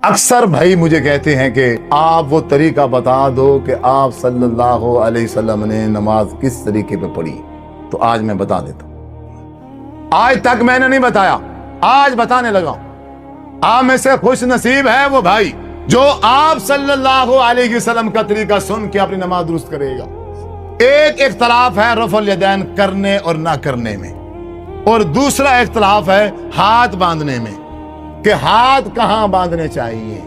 اکثر بھائی مجھے کہتے ہیں کہ آپ وہ طریقہ بتا دو کہ آپ صلی اللہ علیہ وسلم نے نماز کس طریقے پہ پڑھی. تو آج میں بتا دیتا ہوں. آج تک میں نے نہیں بتایا, آج بتانے لگا ہوں. آپ میں سے خوش نصیب ہے وہ بھائی جو آپ صلی اللہ علیہ وسلم کا طریقہ سن کے اپنی نماز درست کرے گا. ایک اختلاف ہے رفع الیدین کرنے اور نہ کرنے میں, اور دوسرا اختلاف ہے ہاتھ باندھنے میں کہ ہاتھ کہاں باندھنے چاہیے.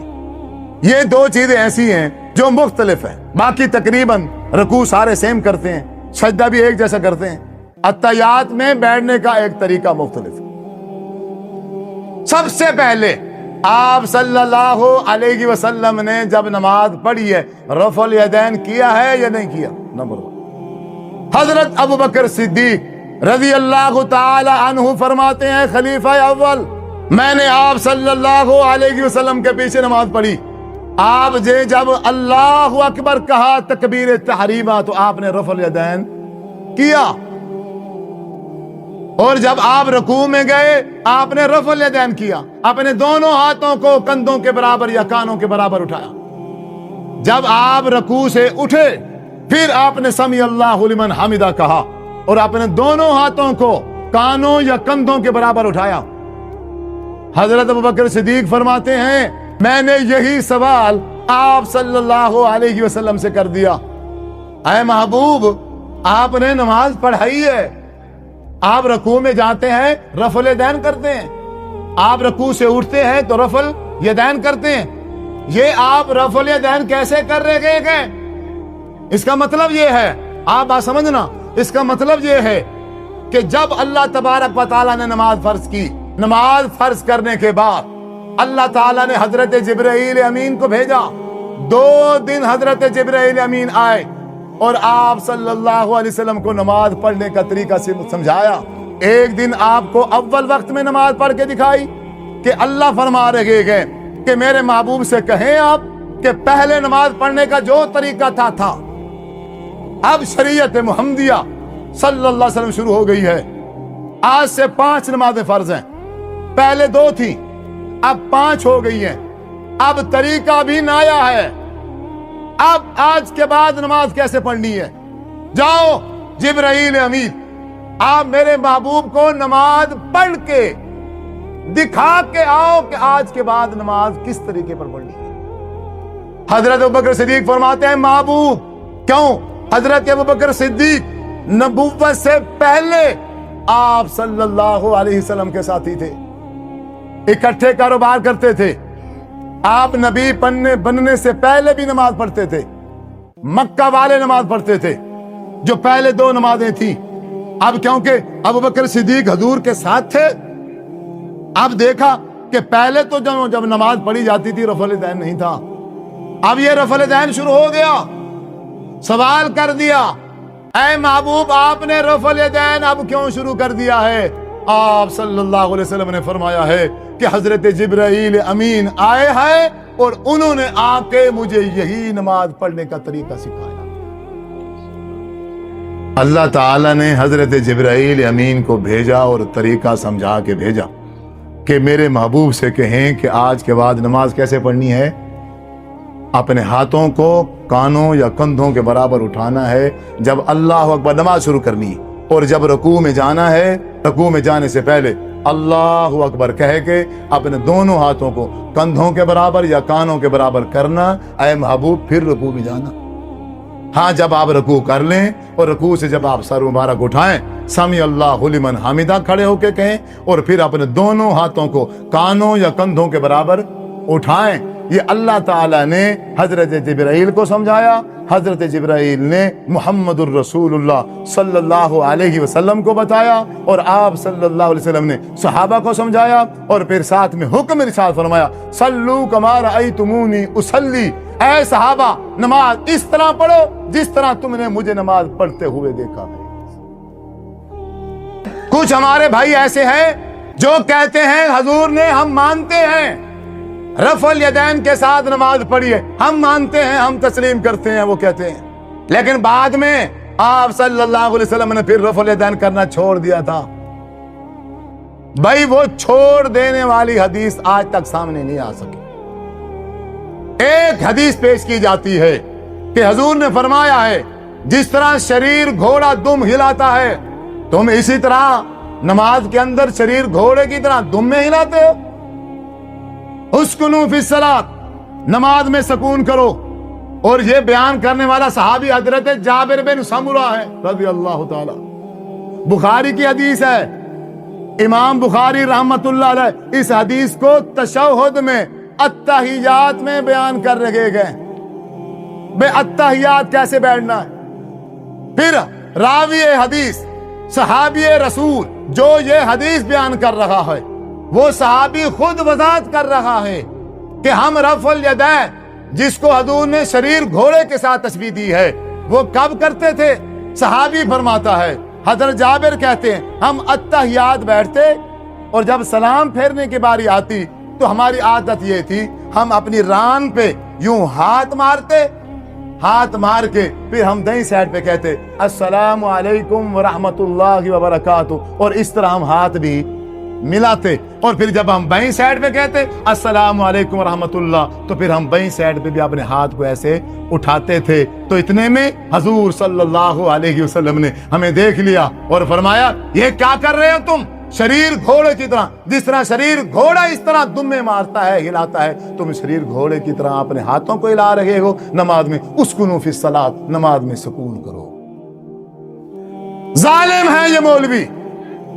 یہ دو چیزیں ایسی ہیں جو مختلف ہیں. باقی تقریباً رکوع سارے سیم کرتے ہیں, سجدہ بھی ایک جیسا کرتے ہیں. اتحیات میں بیٹھنے کا ایک طریقہ مختلف ہے. سب سے پہلے آپ صلی اللہ علیہ وسلم نے جب نماز پڑھی ہے رفع الیدین کیا ہے یا نہیں کیا؟ نمبر 1. حضرت ابوبکر صدیق رضی اللہ تعالی عنہ فرماتے ہیں خلیفہ اول, میں نے آپ صلی اللہ علیہ وسلم کے پیچھے نماز پڑھی. آپ جب اللہ اکبر کہا تکبیر تحریمہ تو آپ نے رفع الیدین کیا, اور جب آپ رکوع میں گئے آپ نے رفع الیدین کیا. اپنے دونوں ہاتھوں کو کندھوں کے برابر یا کانوں کے برابر اٹھایا. جب آپ رکوع سے اٹھے پھر آپ نے سمی اللہ لمن حمدہ کہا اور اپنے دونوں ہاتھوں کو کانوں یا کندھوں کے برابر اٹھایا. حضرت ابوبکر صدیق فرماتے ہیں میں نے یہی سوال آپ صلی اللہ علیہ وسلم سے کر دیا, اے محبوب آپ نے نماز پڑھائی ہے, آپ رکوع میں جاتے ہیں رفع الیدین کرتے ہیں, آپ رکوع سے اٹھتے ہیں تو رفع الیدین کرتے ہیں, یہ آپ رفع الیدین کیسے کر رہے ہیں؟ اس کا مطلب یہ ہے, آپ بات سمجھنا, اس کا مطلب یہ ہے کہ جب اللہ تبارک و تعالیٰ نے نماز فرض کی, نماز فرض کرنے کے بعد اللہ تعالیٰ نے حضرت جبرائیل امین کو بھیجا. 2 دن حضرت جبرائیل امین آئے اور آپ صلی اللہ علیہ وسلم کو نماز پڑھنے کا طریقہ سمجھایا. ایک دن آپ کو اول وقت میں نماز پڑھ کے دکھائی کہ اللہ فرما رہے گئے کہ میرے محبوب سے کہیں آپ کہ پہلے نماز پڑھنے کا جو طریقہ تھا اب شریعت محمدیہ صلی اللہ علیہ وسلم شروع ہو گئی ہے. آج سے 5 نمازیں فرض ہیں, پہلے 2 تھیں اب 5 ہو گئی ہیں. اب طریقہ بھی نیا ہے. اب آج کے بعد نماز کیسے پڑھنی ہے؟ جاؤ جبرائیل امین آپ میرے محبوب کو نماز پڑھ کے دکھا کے آؤ کہ آج کے بعد نماز کس طریقے پر پڑھنی ہے. حضرت ابوبکر صدیق فرماتے ہیں محبوب کیوں؟ حضرت ابوبکر صدیق نبوت سے پہلے آپ صلی اللہ علیہ وسلم کے ساتھی تھے, اکٹھے کاروبار کرتے تھے. آپ نبی بننے سے پہلے بھی نماز پڑھتے تھے. مکہ والے نماز پڑھتے تھے جو پہلے 2 نمازیں تھیں. اب کیونکہ ابوبکر صدیق حضور کے ساتھ تھے, اب دیکھا کہ پہلے تو جب نماز پڑھی جاتی تھی رفع الیدین نہیں تھا, اب یہ رفع الیدین شروع ہو گیا. سوال کر دیا اے محبوب آپ نے رفع الیدین اب کیوں شروع کر دیا ہے؟ آپ صلی اللہ علیہ وسلم نے فرمایا ہے کہ حضرت جبرائیل امین آئے ہیں اور انہوں نے آ کے مجھے یہی نماز پڑھنے کا طریقہ سکھایا. اللہ تعالیٰ نے حضرت جبرائیل امین کو بھیجا اور طریقہ سمجھا کے بھیجا کہ میرے محبوب سے کہیں کہ آج کے بعد نماز کیسے پڑھنی ہے. اپنے ہاتھوں کو کانوں یا کندھوں کے برابر اٹھانا ہے جب اللہ اکبر نماز شروع کرنی, اور جب رکوع میں جانا ہے رکوع میں جانے سے پہلے اللہ اکبر کہہ کے اپنے دونوں ہاتھوں کو کندھوں کے برابر یا کانوں کے برابر کرنا. اے محبوب پھر رکوع میں جانا. ہاں جب آپ رکوع کر لیں اور رکوع سے جب آپ سر مبارک اٹھائیں سمی اللہ لمن حمدہ کھڑے ہو کے کہیں اور پھر اپنے دونوں ہاتھوں کو کانوں یا کندھوں کے برابر اٹھائیں. یہ اللہ تعالیٰ نے حضرت جبرائیل کو سمجھایا. حضرت جبرائیل نے محمد الرسول اللہ صلی اللہ علیہ وسلم کو بتایا اور آپ صلی اللہ علیہ وسلم نے صحابہ کو سمجھایا اور پھر ساتھ میں حکم ارشاد فرمایا صلو کما رأیتمونی اصلی, اے صحابہ نماز اس طرح پڑھو جس طرح تم نے مجھے نماز پڑھتے ہوئے دیکھا ہے. کچھ ہمارے بھائی ایسے ہیں جو کہتے ہیں حضور نے ہم مانتے ہیں رفع الیدین کے ساتھ نماز پڑھی ہے, ہم مانتے ہیں ہم تسلیم کرتے ہیں, وہ کہتے ہیں, لیکن بعد میں آپ صلی اللہ علیہ وسلم نے پھر رفع الیدین کرنا چھوڑ دیا تھا. بھائی وہ چھوڑ دینے والی حدیث آج تک سامنے نہیں آ سکی. ایک حدیث پیش کی جاتی ہے کہ حضور نے فرمایا ہے جس طرح شریر گھوڑا دم ہلاتا ہے تم اسی طرح نماز کے اندر شریر گھوڑے کی طرح دم میں ہلاتے ہو. اسکنوا فی الصلاۃ، نماز میں سکون کرو. اور یہ بیان کرنے والا صحابی حضرت جابر بن سمرہ ہے رضی اللہ تعالی. بخاری کی حدیث ہے. امام بخاری رحمت اللہ علیہ اس حدیث کو تشہد میں التحیات میں بیان کر رہے گئے. بے التحیات کیسے بیٹھنا ہے. پھر راوی حدیث صحابی رسول جو یہ حدیث بیان کر رہا ہے وہ صحابی خود وضاحت کر رہا ہے کہ ہم رفع الیدین جس کو حضور نے شریر گھوڑے کے ساتھ تشبیہ دی ہے وہ کب کرتے تھے. صحابی فرماتا ہے حضرت جابر کہتے ہیں ہم التحیات بیٹھتے اور جب سلام پھیرنے کی باری آتی تو ہماری عادت یہ تھی ہم اپنی ران پہ یوں ہاتھ مارتے، ہاتھ مار کے پھر ہم دائیں سائڈ پہ کہتے السلام علیکم ورحمۃ اللہ وبرکاتہ، اور اس طرح ہم ہاتھ بھی ملاتے. اور پھر جب ہم بائیں سائڈ پہ کہتے السلام علیکم ورحمۃ اللہ تو پھر ہم بائیں سائڈ پہ بھی اپنے ہاتھ کو ایسے اٹھاتے تھے. تو اتنے میں حضور صلی اللہ علیہ وسلم نے ہمیں دیکھ لیا اور فرمایا یہ کیا کر رہے ہو تم. شریر گھوڑے کی طرح، جس طرح شریر گھوڑا اس طرح دمے مارتا ہے ہلاتا ہے تم شریر گھوڑے کی طرح اپنے ہاتھوں کو ہلا رہے ہو نماز میں. اسکنوا فی الصلاۃ، نماز میں سکون کرو. ظالم ہے یہ مولوی،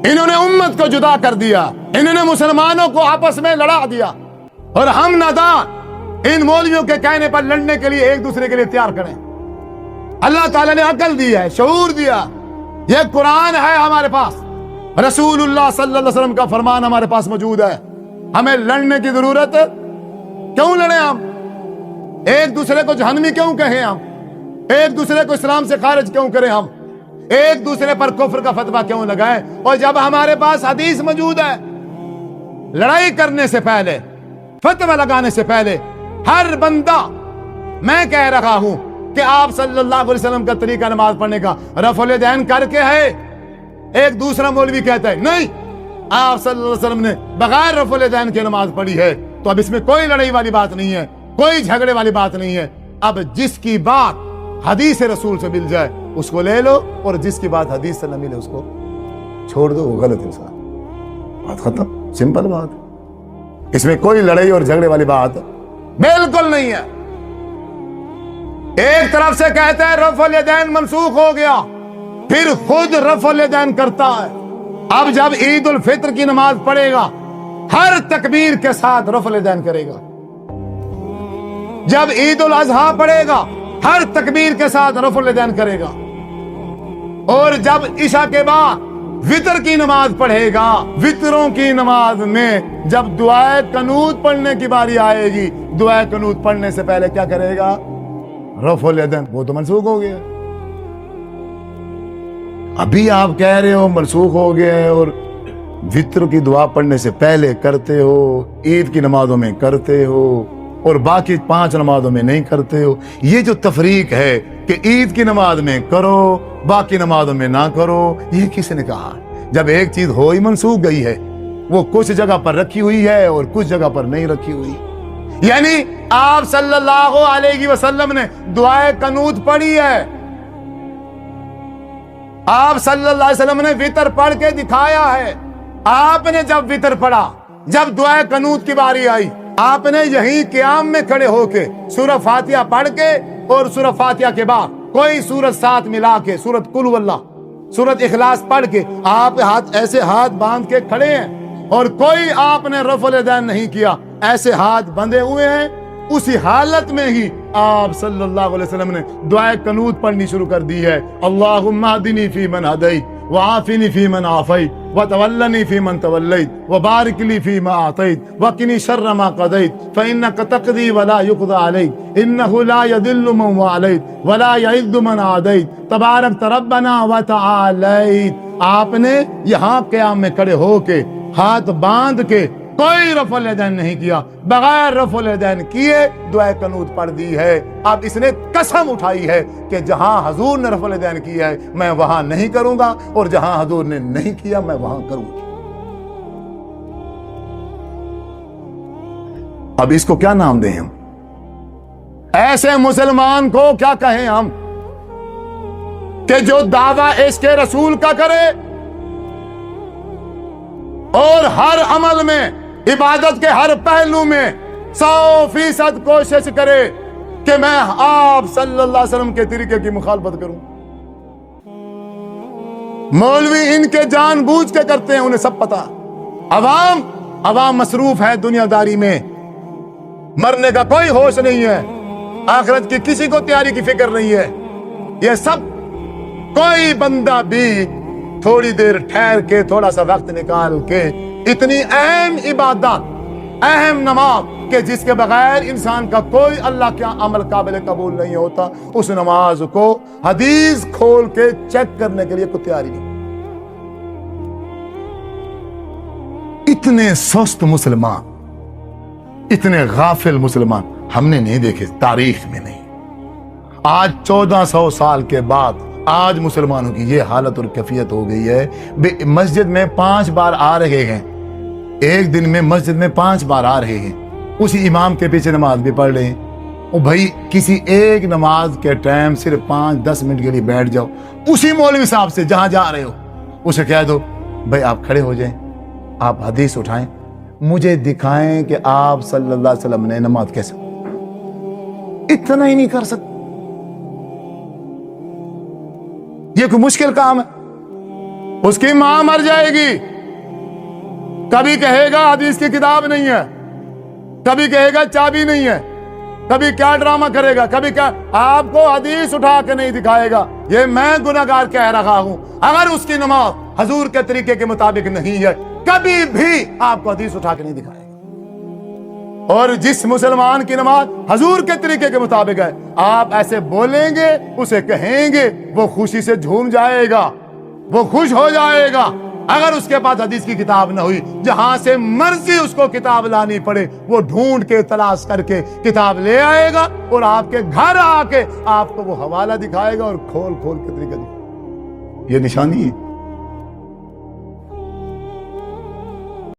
انہوں نے امت کو جدا کر دیا، انہوں نے مسلمانوں کو آپس میں لڑا دیا. اور ہم نادان ان مولویوں کے کہنے پر لڑنے کے لیے ایک دوسرے کے لیے تیار کریں. اللہ تعالیٰ نے عقل دی ہے، شعور دیا. یہ قرآن ہے ہمارے پاس، رسول اللہ صلی اللہ علیہ وسلم کا فرمان ہمارے پاس موجود ہے. ہمیں لڑنے کی ضرورت کیوں لڑیں ہم؟ ایک دوسرے کو جہنمی کیوں کہیں ہم؟ ایک دوسرے کو اسلام سے خارج کیوں کریں ہم؟ ایک دوسرے پر کفر کا فتویٰ کیوں لگائیں؟ اور جب ہمارے پاس حدیث موجود ہے، لڑائی کرنے سے پہلے، فتویٰ لگانے سے پہلے ہر بندہ، میں کہہ رہا ہوں کہ آپ صلی اللہ علیہ وسلم کا طریقہ نماز پڑھنے کا رفع الیدین کر کے ہے. ایک دوسرا مولوی کہتا ہے نہیں آپ صلی اللہ علیہ وسلم نے بغیر رفع الیدین کی نماز پڑھی ہے. تو اب اس میں کوئی لڑائی والی بات نہیں ہے، کوئی جھگڑے والی بات نہیں ہے. اب جس کی بات حدیث رسول سے مل جائے اس کو لے لو، اور جس کی بات حدیث سے نہ ملے اس کو چھوڑ دو، وہ غلط انسان. بات ختم، سمپل بات. اس میں کوئی لڑائی اور جھگڑے والی بات بالکل نہیں ہے. ایک طرف سے کہتا ہے رفع الیدین منسوخ ہو گیا، پھر خود رفع الیدین کرتا ہے. اب جب عید الفطر کی نماز پڑھے گا ہر تکبیر کے ساتھ رفع الیدین کرے گا. جب عید الاضحیٰ پڑھے گا ہر تکبیر کے ساتھ رفع الیدین کرے گا. اور جب عشاء کے بعد وطر کی نماز پڑھے گا، وطروں کی نماز میں جب دعائے قنوت پڑھنے کی باری آئے گی، دعائے قنوت پڑھنے سے پہلے کیا کرے گا؟ رفع الیدین. وہ تو منسوخ ہو گیا. ابھی آپ کہہ رہے ہو منسوخ ہو گیا ہے اور وطر کی دعا پڑھنے سے پہلے کرتے ہو، عید کی نمازوں میں کرتے ہو اور باقی 5 نمازوں میں نہیں کرتے ہو. یہ جو تفریق ہے کہ عید کی نماز میں کرو باقی نمازوں میں نہ کرو، یہ کس نے کہا؟ جب ایک چیز ہو ہی منسوخ گئی ہے، وہ کچھ جگہ پر رکھی ہوئی ہے اور کچھ جگہ پر نہیں رکھی ہوئی. یعنی آپ صلی اللہ علیہ وسلم نے دعائے قنوت پڑھی ہے، آپ صلی اللہ علیہ وسلم نے وطر پڑھ کے دکھایا ہے. آپ نے جب وطر پڑھا، جب دعائے قنوت کی باری آئی، آپ نے یہی قیام میں کھڑے ہو کے سورہ فاتحہ پڑھ کے اور سورہ فاتحہ کے بعد کوئی سورت ساتھ ملا کے سورت قل هو اللہ، سورت اخلاص پڑھ کے آپ ایسے ہاتھ باندھ کے کھڑے ہیں اور کوئی آپ نے رفع الیدین نہیں کیا، ایسے ہاتھ بندھے ہوئے ہیں. اسی حالت میں ہی آپ صلی اللہ علیہ وسلم نے دعائے قنوت پڑھنی شروع کر دی ہے. اللہم اہدنی فی من ہدیت وعافنی فی من عافیت وتولنی فی من تولیت وبارک لی فی ما اعطیت وقنی شر ما قضیت فانک تقضی ولا یقضی علیک انہ لا یذل من والیت ولا یعز من عادیت تبارک ربنا وتعالیت. آپ نے یہاں قیام میں کھڑے ہو کے ہاتھ باندھ کے کوئی رفع الیدین نہیں کیا، بغیر رفع الیدین کیے دعائے قنوت پڑھ دی ہے. اب اس نے قسم اٹھائی ہے کہ جہاں حضور نے رفع الیدین کیا ہے میں وہاں نہیں کروں گا، اور جہاں حضور نے نہیں کیا میں وہاں کروں گا. اب اس کو کیا نام دیں ہم؟ ایسے مسلمان کو کیا کہیں ہم کہ جو دعویٰ عشق رسول کا کرے اور ہر عمل میں، عبادت کے ہر پہلو میں 100% کوشش کرے کہ میں آپ صلی اللہ علیہ وسلم کے طریقے کی مخالفت کروں۔ مولوی ان کے جان بوجھ کے کرتے ہیں، انہیں سب پتا۔ عوام مصروف ہے دنیا داری میں، مرنے کا کوئی ہوش نہیں ہے، آخرت کی کسی کو تیاری کی فکر نہیں ہے۔ یہ سب کوئی بندہ بھی تھوڑی دیر ٹھہر کے، تھوڑا سا وقت نکال کے، اتنی اہم عبادت، اہم نماز کہ جس کے بغیر انسان کا کوئی اللہ کا عمل قابل قبول نہیں ہوتا، اس نماز کو حدیث کھول کے چیک کرنے کے لیے کوئی تیاری نہیں۔ اتنے سست مسلمان، اتنے غافل مسلمان ہم نے نہیں دیکھے تاریخ میں نہیں۔ آج 1400 سال کے بعد آج مسلمانوں کی یہ حالت اور کیفیت ہو گئی ہے، مسجد میں 5 بار آ رہے ہیں، ایک دن میں مسجد میں 5 بار آ رہے ہیں، اسی امام کے پیچھے نماز بھی پڑھ رہے ہیں۔ او بھائی، کسی ایک نماز کے ٹائم صرف 5-10 منٹ کے لیے بیٹھ جاؤ، اسی مولوی صاحب سے جہاں جا رہے ہو اسے کہہ دو بھائی آپ کھڑے ہو جائیں، آپ حدیث اٹھائیں، مجھے دکھائیں کہ آپ صلی اللہ علیہ وسلم نے نماز کیسے، اتنا ہی نہیں کر سکتے۔ یہ کوئی مشکل کام ہے؟ اس کی ماں مر جائے گی، کبھی کہے گا حدیث کی کتاب نہیں ہے، کبھی کہے گا چابی نہیں ہے، کبھی کیا ڈرامہ کرے گا، کبھی کیا، آپ کو حدیث اٹھا کے نہیں دکھائے گا۔ یہ میں گناہگار کہہ رہا ہوں، اگر اس کی نماز حضور کے طریقے کے مطابق نہیں ہے، کبھی بھی آپ کو حدیث اٹھا کے نہیں دکھائے گا۔ اور جس مسلمان کی نماز حضور کے طریقے کے مطابق ہے، آپ ایسے بولیں گے، اسے کہیں گے، وہ خوشی سے جھوم جائے گا، وہ خوش ہو جائے گا۔ اگر اس کے پاس حدیث کی کتاب نہ ہوئی، جہاں سے مرضی اس کو کتاب لانی پڑے، وہ ڈھونڈ کے تلاش کر کے کتاب لے آئے گا، اور آپ کے گھر آ کے آپ کو وہ حوالہ دکھائے گا اور کھول کھول کے طریقہ دکھائے گا۔ یہ نشانی ہے۔